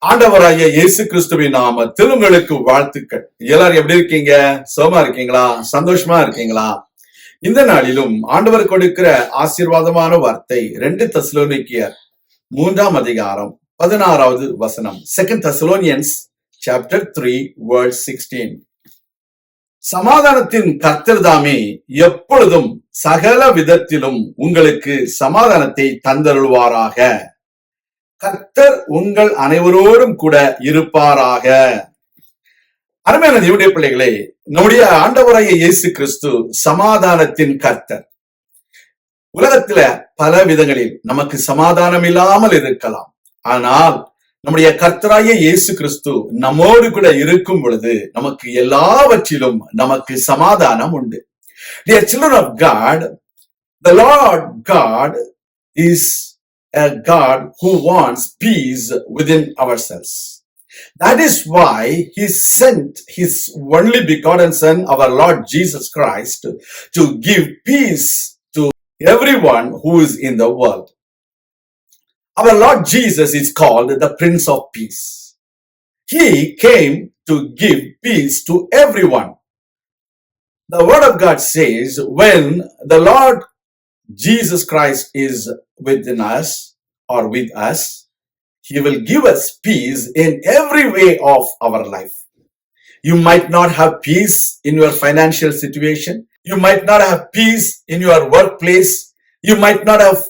ஆண்டவராகிய இயேசு கிறிஸ்துவின் நாமத்தில் உங்களுக்கு வாழ்த்துக்கள். எல்லாரும் எப்படி இருக்கீங்க? சுகமா இருக்கீங்களா? சந்தோஷமா இருக்கீங்களா? இந்த நாளிலும் ஆண்டவர் கொடுக்கிற ஆசீர்வாதமான வார்த்தை 2 தெசலோனிக்கேயர் 3ஆம் அதிகாரம் 16வது வசனம். 2 Thessalonians chapter 3 verse 16. சமாதானத்தின் கர்த்தர் தாமே எப்பொழுதும் சகல விதத்திலும் உங்களுக்கு சமாதானத்தை தந்தருள்வாராக. கர்த்தர் உங்கள் அனைவரோடும் கூட இருப்பாராக. அருமையான தேவனுடைய பிள்ளைகளே, நம்முடைய ஆண்டவராகிய இயேசு கிறிஸ்து சமாதானத்தின் கர்த்தர். உலகத்துல பல விதங்களில் நமக்கு சமாதானம் இல்லாமல் இருக்கலாம். ஆனால் நம்முடைய கர்த்தராகிய இயேசு கிறிஸ்து நம்மோடு கூட இருக்கும் பொழுது நமக்கு எல்லாவற்றிலும் நமக்கு சமாதானம் உண்டு. Dear children of God, the Lord God is a God who wants peace within ourselves. That is why He sent His only begotten Son, our Lord Jesus Christ, to give peace to everyone who is in the world. Our Lord Jesus is called the Prince of Peace. He came to give peace to everyone. The Word of God says, when the Lord Jesus Christ is within us or with us, He will give us peace in every way of our life. You might not have peace in your financial situation. You might not have peace in your workplace. You might not have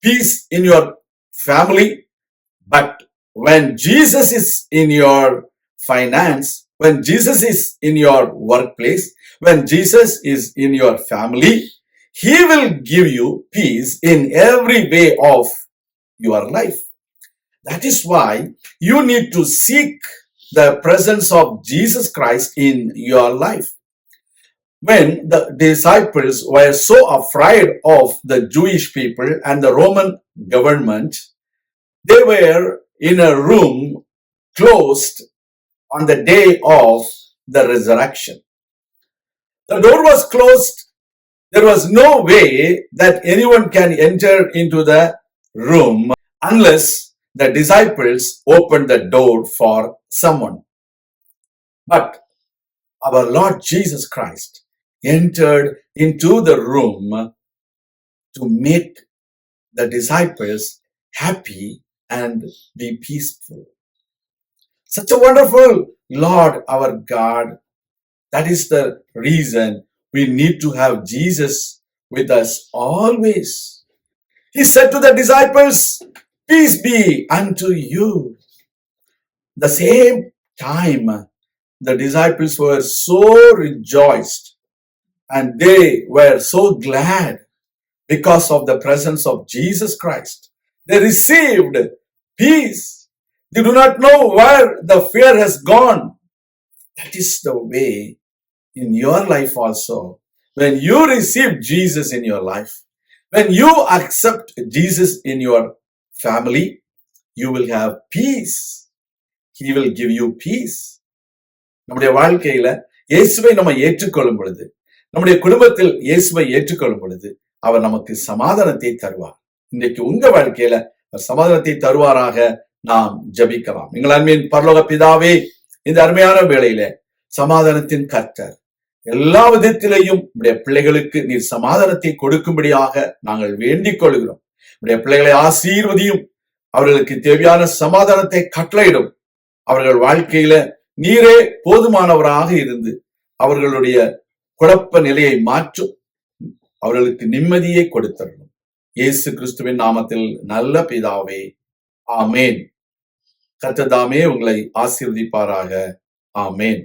peace in your family. But when Jesus is in your finance, when Jesus is in your workplace, when Jesus is in your family, He will give you peace in every way of your life. That is why you need to seek the presence of Jesus Christ in your life. When the disciples were so afraid of the Jewish people and the Roman government, they were in a room closed on the day of the resurrection. The door was closed. There was no way that anyone can enter into the room unless the disciples opened the door for someone. But our Lord Jesus Christ entered into the room to make the disciples happy and be peaceful. Such a wonderful Lord, our God. That is the reason we need to have Jesus with us always. He said to the disciples, peace be unto you. The same time, the disciples were so rejoiced and they were so glad because of the presence of Jesus Christ. They received peace. They do not know where the fear has gone. That is the way in your life also. When you receive Jesus in your life, when you accept Jesus in your family, you will have peace. He will give you peace. நம்முடைய வாழ்க்கையில இயேசுவை நம்ம ஏற்றுக்கொள்ளும் பொழுது, நம்முடைய குடும்பத்தில் இயேசுவை ஏற்றுக்கொள்ளும் பொழுது அவர் நமக்கு சமாதானத்தை தருவார். இன்றைக்கு உங்க வாழ்க்கையில சமாதானத்தை தருவாராக நாம் ஜெபிக்கலாம். எங்கள் அன்பின் பரலோக பிதாவே, இந்த அருமையான வேளையில சமாதானத்தின் கர்த்தர் எல்லா விதத்திலேயும் உடைய பிள்ளைகளுக்கு நீர் சமாதானத்தை கொடுக்கும்படியாக நாங்கள் வேண்டிக் கொள்கிறோம். உடைய பிள்ளைகளை ஆசீர்வதியும், அவர்களுக்கு தேவையான சமாதானத்தை கட்டளையிடும். அவர்கள் வாழ்க்கையில நீரே போதுமானவராக இருந்து அவர்களுடைய குழப்ப நிலையை மாற்றும், அவர்களுக்கு நிம்மதியை கொடுத்தரணும். இயேசு கிறிஸ்துவின் நாமத்தில் நல்ல பிதாவே, ஆமேன். கர்த்தர் தாமே உங்களை ஆசீர்வதிப்பாராக. ஆமேன்.